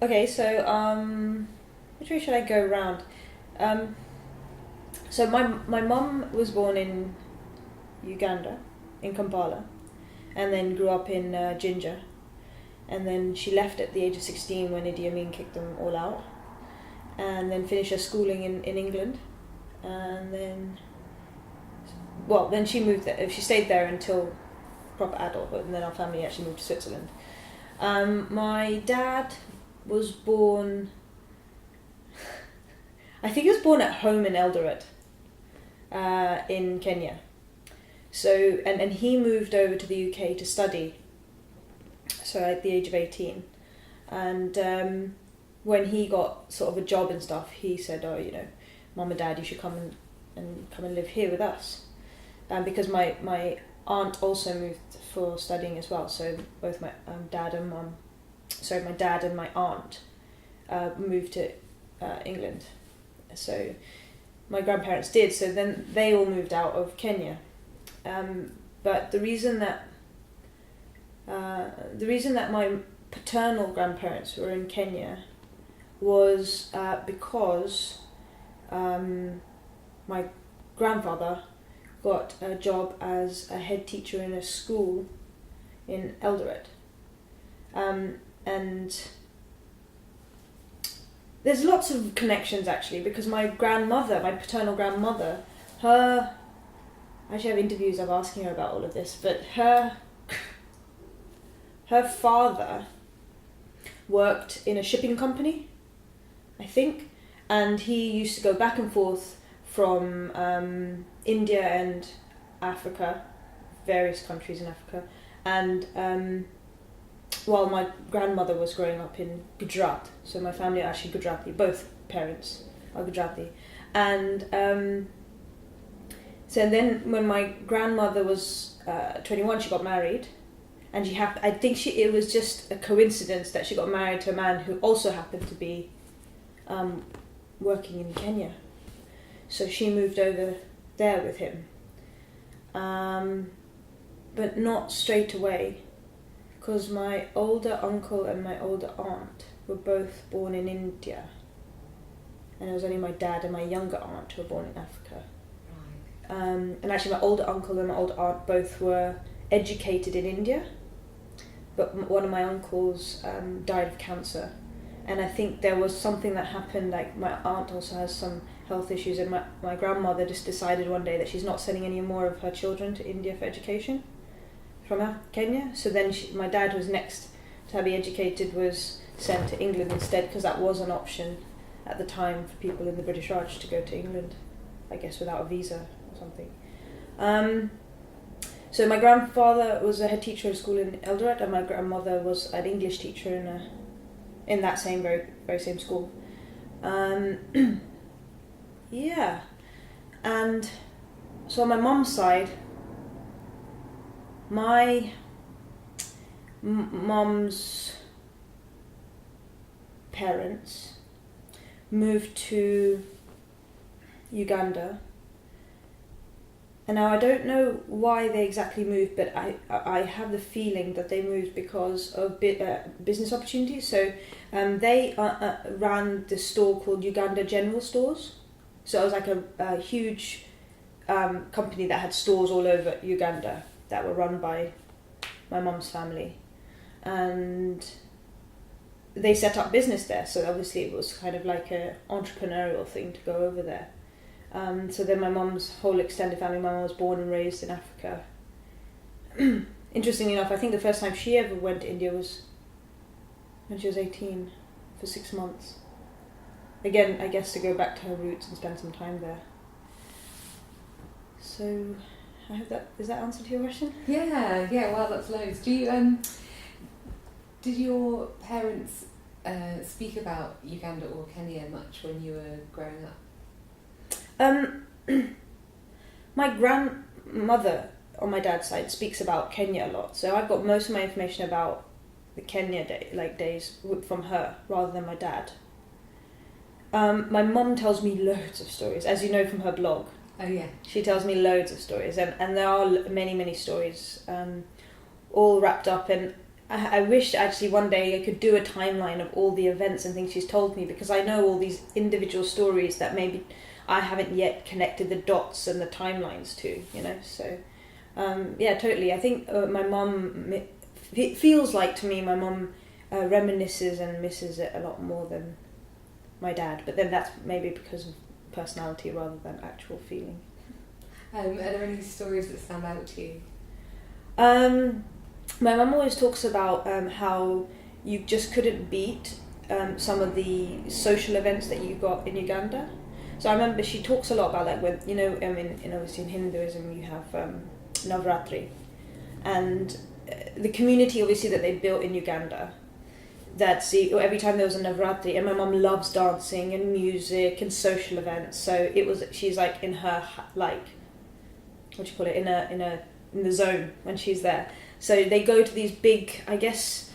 Okay, so which way should I go round? So my mum was born in Uganda, in Kampala, and then grew up in Jinja, and then she left at the age of 16 when Idi Amin kicked them all out, and then finished her schooling in England, and then she moved there. She stayed there until proper adulthood, and then our family actually moved to Switzerland. My dad was born. I think he was born at home in Eldoret, in Kenya. So and he moved over to the UK to study. So at the age of 18, and when he got sort of a job and stuff, he said, "Oh, Mum and Dad, you should come and live here with us," because my aunt also moved for studying as well. So both my dad and my aunt moved to England. So my grandparents did. So then they all moved out of Kenya. But the reason that my paternal grandparents were in Kenya was because my grandfather got a job as a head teacher in a school in Eldoret. And there's lots of connections actually, because my paternal grandmother, I actually have interviews of asking her about all of this, but her father worked in a shipping company, I think, and he used to go back and forth from India and Africa, various countries in Africa, and while my grandmother was growing up in Gujarat, so my family are actually Gujarati, both parents are Gujarati, and so then when my grandmother was 21, she got married, and it was just a coincidence that she got married to a man who also happened to be working in Kenya. So she moved over there with him, but not straight away, because my older uncle and my older aunt were both born in India, and it was only my dad and my younger aunt who were born in Africa. Right. And actually my older uncle and my older aunt both were educated in India, but one of my uncles died of cancer, and I think there was something that happened, like my aunt also has some health issues, and my grandmother just decided one day that she's not sending any more of her children to India for education from Kenya. So then my dad was next to be educated, was sent to England instead, because that was an option at the time for people in the British Raj to go to England, I guess without a visa or something. So my grandfather was a head teacher at a school in Eldoret, and my grandmother was an English teacher in that same very same school. Yeah, and so on my mum's side, my mum's parents moved to Uganda, and now I don't know why they exactly moved, but I have the feeling that they moved because of business opportunities. So they ran this store called Uganda General Stores. So it was like a huge company that had stores all over Uganda that were run by my mum's family, and they set up business there. So obviously it was kind of like an entrepreneurial thing to go over there. So then my mum's whole extended family, my mum was born and raised in Africa. Interestingly enough, I think the first time she ever went to India was when she was 18 for 6 months. Again, I guess to go back to her roots and spend some time there. So I hope does that answer to your question? Yeah, well, that's loads. Do you did your parents speak about Uganda or Kenya much when you were growing up? My grandmother on my dad's side speaks about Kenya a lot, so I've got most of my information about the Kenya days from her rather than my dad. My mum tells me loads of stories, as you know from her blog. Oh yeah. She tells me loads of stories, and there are many stories, all wrapped up, and I wish actually one day I could do a timeline of all the events and things she's told me, because I know all these individual stories that maybe I haven't yet connected the dots and the timelines to, you know. So yeah, totally. I think my mum, it feels like to me my mum reminisces and misses it a lot more than my dad, but then that's maybe because of personality rather than actual feeling. Are there any stories that stand out to you? My mum always talks about how you just couldn't beat some of the social events that you got in Uganda. So I remember she talks a lot about that when, you know, obviously in Hinduism you have Navratri, and the community obviously that they built in Uganda. Every time there was a Navratri, and my mum loves dancing and music and social events. So she's like in her like, what do you call it, in the zone when she's there. So they go to these big, I guess,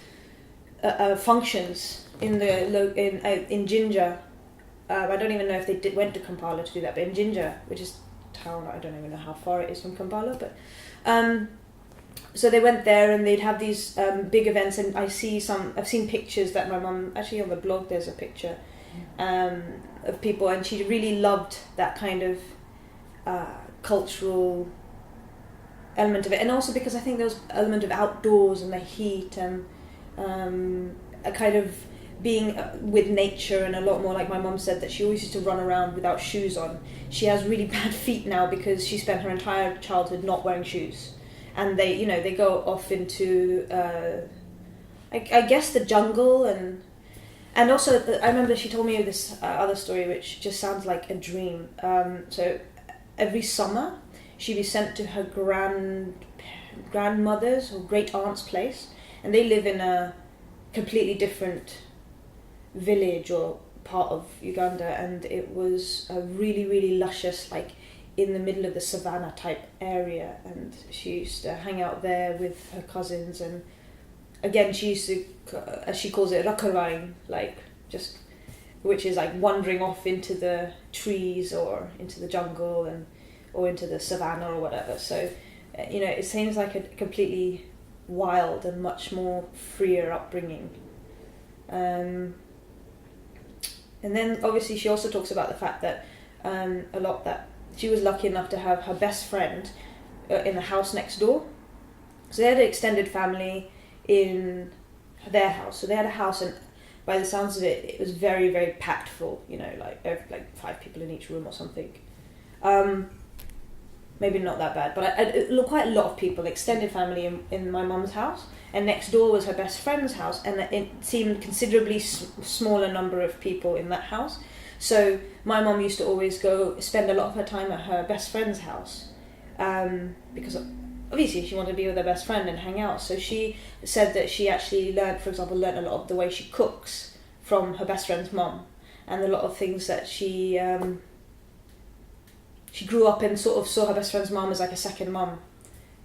functions in Jinja. I don't even know if they went to Kampala to do that, but in Jinja, which is a town, I don't even know how far it is from Kampala, but so they went there and they'd have these big events, and I've seen pictures that my mum, actually on the blog there's a picture of people, and she really loved that kind of cultural element of it, and also because I think there was an element of outdoors and the heat and a kind of being with nature, and a lot more, like my mum said that she always used to run around without shoes on. She has really bad feet now because she spent her entire childhood not wearing shoes, and they go off into I guess the jungle, and also I remember she told me this other story which just sounds like a dream. So every summer she'd be sent to her grandmother's or great aunt's place, and they live in a completely different village or part of Uganda, and it was a really, really luscious, like in the middle of the savannah type area, and she used to hang out there with her cousins, and again she used to, as she calls it, rakawain, like just, which is like wandering off into the trees or into the jungle or into the savannah or whatever. So it seems like a completely wild and much more freer upbringing. And then obviously she also talks about the fact that a lot that she was lucky enough to have her best friend in the house next door. So they had an extended family in their house. So they had a house, and by the sounds of it, it was very, very packed full. Like 5 people in each room or something. Maybe not that bad, but quite a lot of people, extended family in my mum's house, and next door was her best friend's house, and it seemed considerably smaller number of people in that house. So my mum used to always go spend a lot of her time at her best friend's house, because obviously she wanted to be with her best friend and hang out. So she said that she actually learned a lot of the way she cooks from her best friend's mum, and a lot of things that she grew up and sort of saw her best friend's mum as like a second mum,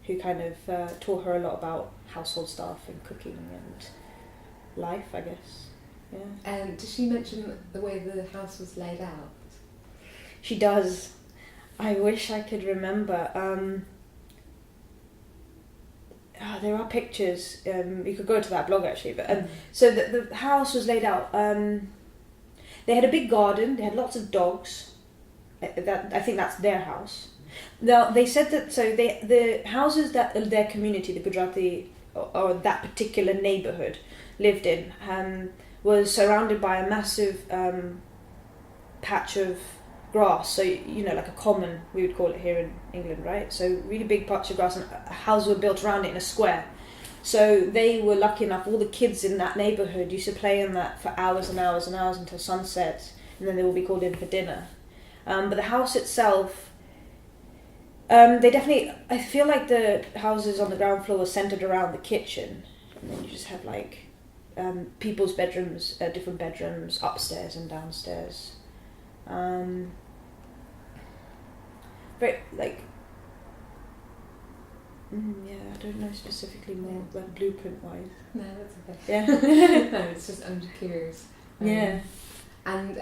who kind of taught her a lot about household stuff and cooking and life, I guess. Yeah. And did she mention the way the house was laid out? She does. I wish I could remember. There are pictures. You could go to that blog actually. But so the house was laid out. They had a big garden. They had lots of dogs. I think that's their house. Now they said that the houses that their community, the Gujarati or that particular neighborhood lived in, was surrounded by a massive patch of grass. So like a common, we would call it here in England, right? So really big patch of grass, and houses were built around it in a square. So they were lucky enough. All the kids in that neighborhood used to play in that for hours and hours and hours until sunset, and then they would be called in for dinner. But the house itself, they definitely, I feel like the houses on the ground floor were centered around the kitchen, and then you just have like people's bedrooms, different bedrooms upstairs and downstairs. Very like, I don't know specifically more like blueprint wise. No, that's okay. Yeah. No, it's just, I'm just curious. Yeah. And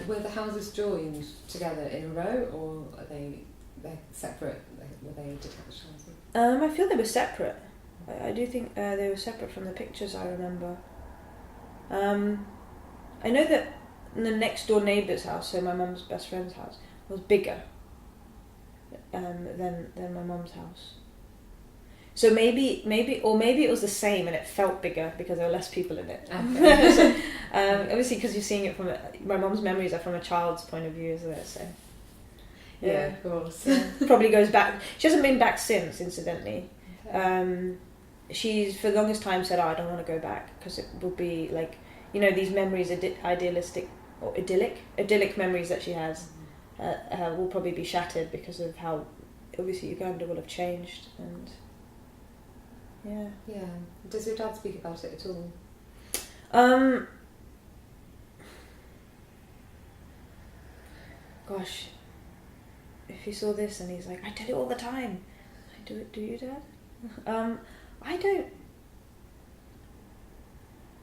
were the houses joined together in a row, or are they're separate? Were they detached houses? I feel they were separate. I do think they were separate from the pictures I remember. I know that the next door neighbour's house, so my mum's best friend's house, was bigger than my mum's house. So maybe it was the same and it felt bigger because there were less people in it. Okay. So, obviously, because you're seeing it from my mum's memories are from a child's point of view, isn't it? So Yeah, of course. probably goes back. She hasn't been back since, incidentally. Okay. She's for the longest time said, "Oh, I don't want to go back because it will be like, these memories, idealistic or idyllic memories that she has, will probably be shattered because of how obviously Uganda will have changed and." Yeah. Does your dad speak about it at all? Gosh, if he saw this and he's like, I tell you all the time. I do it. Do you, Dad? I don't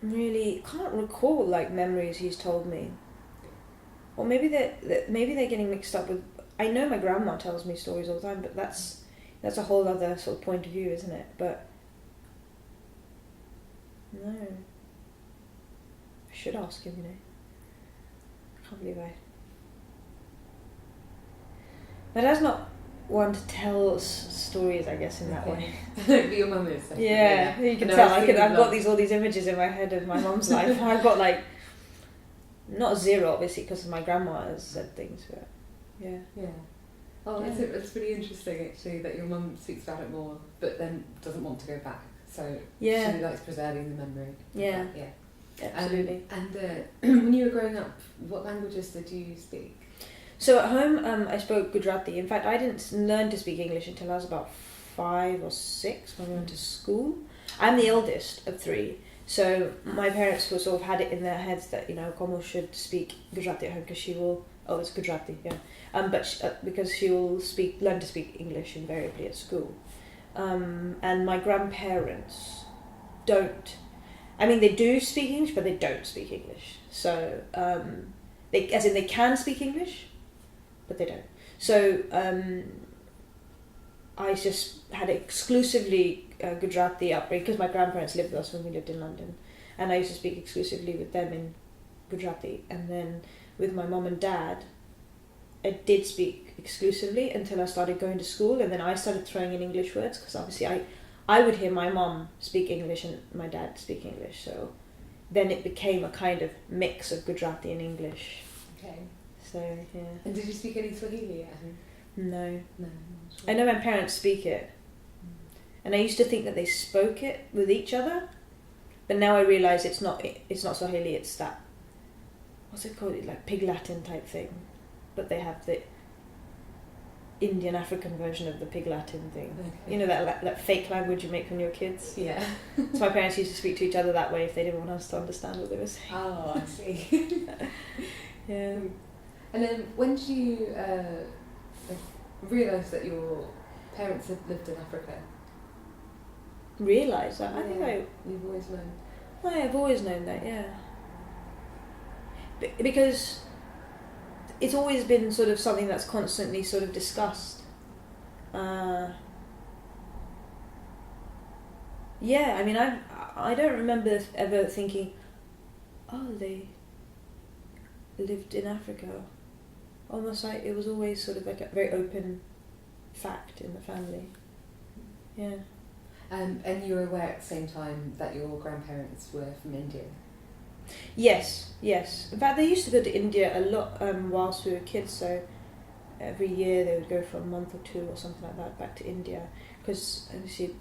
really can't recall like memories he's told me, or maybe they're getting mixed up with. I know my grandma tells me stories all the time, but that's a whole other sort of point of view, isn't it? But no, I should ask him. I can't believe I. My dad's not one to tell stories, I guess, in that way. But your mum is. Yeah, you can tell. I've got all these images in my head of my mum's life. I've got like, not zero obviously because my grandma has said things, but yeah. Yeah. Oh, Yeah. it's really interesting actually that your mum speaks about it more, but then doesn't want to go back. So Yeah. she likes preserving the memory. Yeah. Yeah. Absolutely. And when you were growing up, what languages did you speak? So at home, I spoke Gujarati. In fact, I didn't learn to speak English until I was about 5 or 6 when we went to school. I'm the eldest of 3, so my parents were sort of had it in their heads that Komal should speak Gujarati at home because she will. Oh, it's Gujarati, yeah. Because she will learn to speak English invariably at school. And my grandparents don't. I mean, they do speak English, but they don't speak English. So they can speak English, but they don't. So I just had exclusively Gujarati upbringing because my grandparents lived with us when we lived in London, and I used to speak exclusively with them in Gujarati. And then with my mum and dad, I did speak exclusively until I started going to school, and then I started throwing in English words because obviously I would hear my mum speak English and my dad speak English, so then it became a kind of mix of Gujarati and English. Okay. So yeah. And did you speak any Swahili at home? No. No. I know my parents speak it, and I used to think that they spoke it with each other, but now I realise it's not Swahili. It's that, what's it called? Like Pig Latin type thing, but they have the Indian African version of the Pig Latin thing. Okay. You know that fake language you make when you're kids. Yeah. So my parents used to speak to each other that way if they didn't want us to understand what they were saying. Oh, I see. Yeah. And then when did you realise that your parents had lived in Africa? Realise that? I think You've always known. I've always known that, yeah. Because it's always been sort of something that's constantly sort of discussed. Yeah, I mean, I don't remember ever thinking, oh, they lived in Africa. Almost like it was always sort of like a very open fact in the family. Yeah. And you were aware at the same time that your grandparents were from India? Yes. In fact, they used to go to India a lot whilst we were kids, so every year they would go for a month or 2 or something like that back to India, because obviously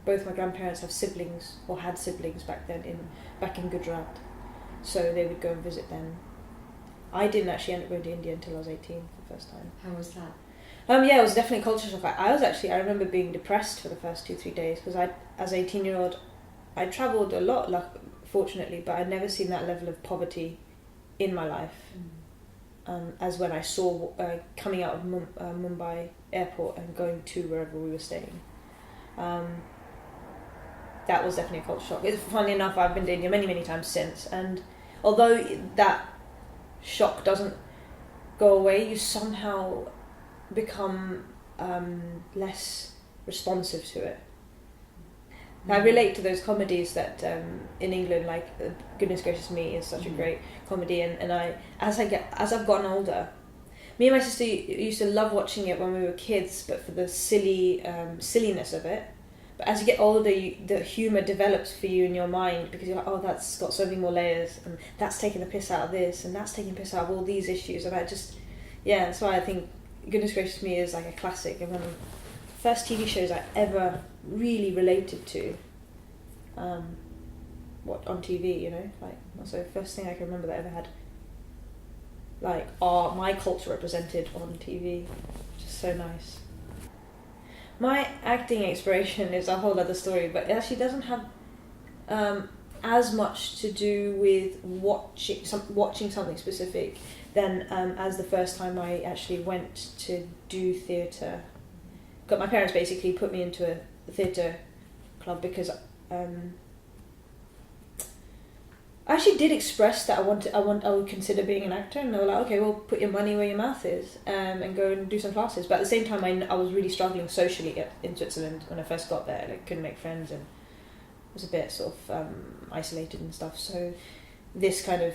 both my grandparents have siblings, or had siblings back in Gujarat, so they would go and visit them. I didn't actually end up going to India until I was 18 for the first time. How was that? Yeah, it was definitely a culture shock. I remember being depressed for the first 2-3 days because as an 18-year-old, I travelled a lot, fortunately, but I'd never seen that level of poverty in my life. As when I saw coming out of Mumbai airport and going to wherever we were staying. That was definitely a culture shock. Funnily enough, I've been to India many, many times since, and although that shock doesn't go away, you somehow become less responsive to it. I relate to those comedies that in England, like Goodness Gracious Me is such a great comedy, and as I've gotten older, me and my sister used to love watching it when we were kids, but for the silliness of it. But as you get older, the humour develops for you in your mind, because you're like, oh, that's got so many more layers, and that's taking the piss out of this, and that's taking the piss out of all these issues, and that's why I think Goodness Gracious Me is like a classic, and one of the first TV shows I ever really related to, what on TV, like also the first thing I can remember that I ever had, like my culture represented on TV, just so nice. My acting inspiration is a whole other story, but it actually doesn't have as much to do with watching something specific than as the first time I actually went to do theatre. But my parents basically put me into a theatre club because I actually did express that I would consider being an actor, and they were like, okay, well, put your money where your mouth is, and go and do some classes. But at the same time, I was really struggling socially in Switzerland when I first got there. Like, couldn't make friends and was a bit sort of isolated and stuff. So this kind of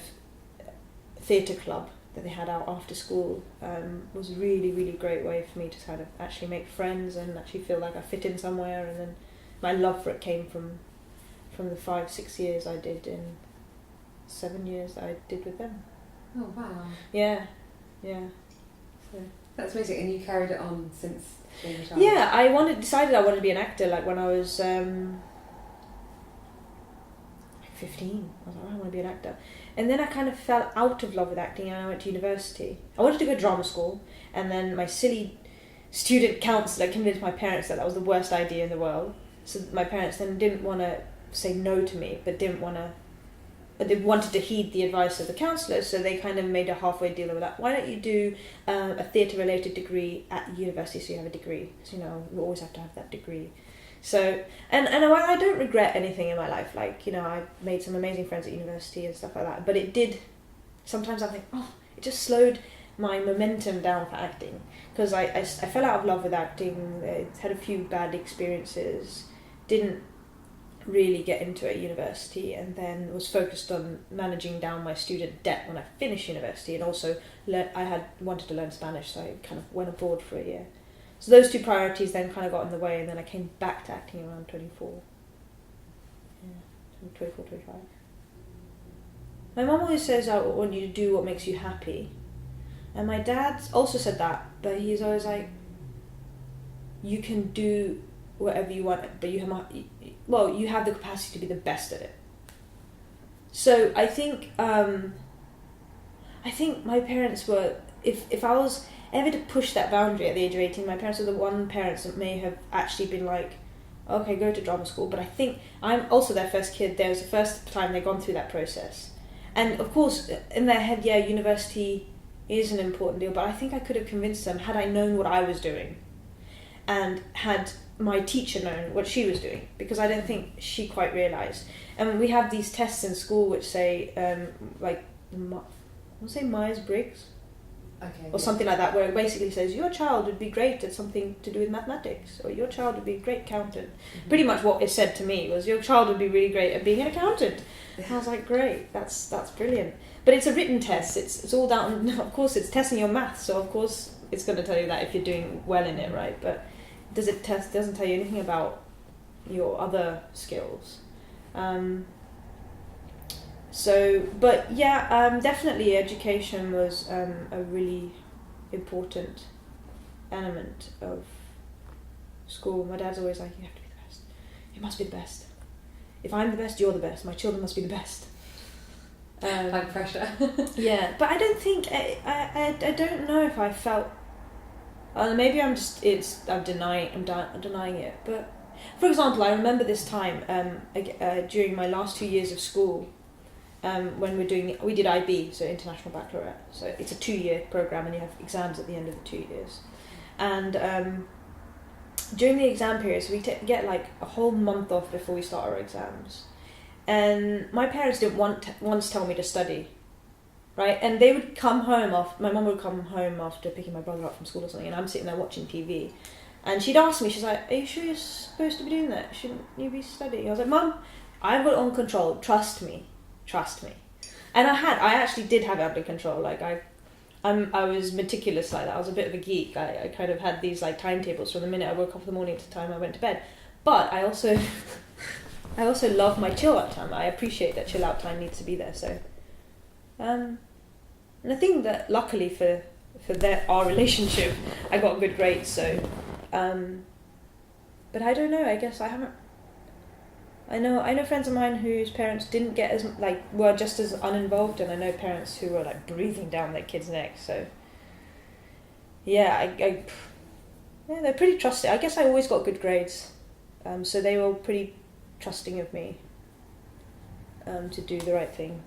theatre club that they had out after school was a really, really great way for me to kind of actually make friends and actually feel like I fit in somewhere. And then my love for it came from the 5-6 years I did in 7 years that I did with them. Oh wow! Yeah. So that's amazing, and you carried it on since being a child. Yeah, I decided I wanted to be an actor. Like when I was 15, I was like, I want to be an actor. And then I kind of fell out of love with acting, and I went to university. I wanted to go to drama school, and then my silly student counsellor convinced my parents that was the worst idea in the world. So my parents then didn't want to say no to me, but they wanted to heed the advice of the counsellor, so they kind of made a halfway deal with that. Why don't you do a theatre-related degree at university, so you have a degree? So, you always have to have that degree. So, and I don't regret anything in my life. Like, I made some amazing friends at university and stuff like that. But it did, sometimes I think, it just slowed my momentum down for acting. Because I fell out of love with acting, had a few bad experiences, didn't really get into it at university, and then was focused on managing down my student debt when I finished university, and also I had wanted to learn Spanish, so I kind of went abroad for a year. So those two priorities then kind of got in the way, and then I came back to acting around 24. Yeah, 24, 25. My mum always says, I want you to do what makes you happy. And my dad also said that, but he's always like, you can do whatever you want, but you have the capacity to be the best at it. So I think my parents were, if I was ever to push that boundary at the age of 18, my parents were the one parents that may have actually been like, okay, go to drama school. But I think I'm also their first kid. There was the first time they'd gone through that process. And of course, in their head, yeah, university is an important deal, but I think I could have convinced them had I known what I was doing and had my teacher known what she was doing, because I don't think she quite realised. And we have these tests in school which say, Myers-Briggs? Okay, or something like that, where it basically says your child would be great at something to do with mathematics, or your child would be a great accountant. Mm-hmm. Pretty much what it said to me was your child would be really great at being an accountant. And I was like, great, that's brilliant. But it's a written test. It's all down. Of course, it's testing your maths, so of course it's going to tell you that if you're doing well in it, right? But doesn't tell you anything about your other skills. Definitely education was a really important element of school. My dad's always like, you have to be the best. You must be the best. If I'm the best, you're the best. My children must be the best. High pressure. Yeah, but I don't think, I don't know if I felt, maybe I'm denying it. But for example, I remember this time during my last 2 years of school, when we did IB, so International Baccalaureate. So it's a 2-year program, and you have exams at the end of the 2 years. And during the exam period, so we get like a whole month off before we start our exams. And my parents didn't once tell me to study, right? And they would come home my mum would come home after picking my brother up from school or something, and I'm sitting there watching TV. And she'd asked me, she's like, are you sure you're supposed to be doing that? Shouldn't you be studying? I was like, Mum, I've got it on control. Trust me. And I actually did have it under control. Like I was meticulous like that. I was a bit of a geek. I kind of had these like timetables from the minute I woke up in the morning to the time I went to bed. But I also love my chill out time. I appreciate that chill out time needs to be there. So, and I think that luckily for our relationship, I got good grades. So, but I don't know. I guess I haven't. I know friends of mine whose parents didn't get as were just as uninvolved, and I know parents who were like breathing down their kids' necks. So, yeah, yeah, they're pretty trusting. I guess I always got good grades, so they were pretty trusting of me to do the right thing.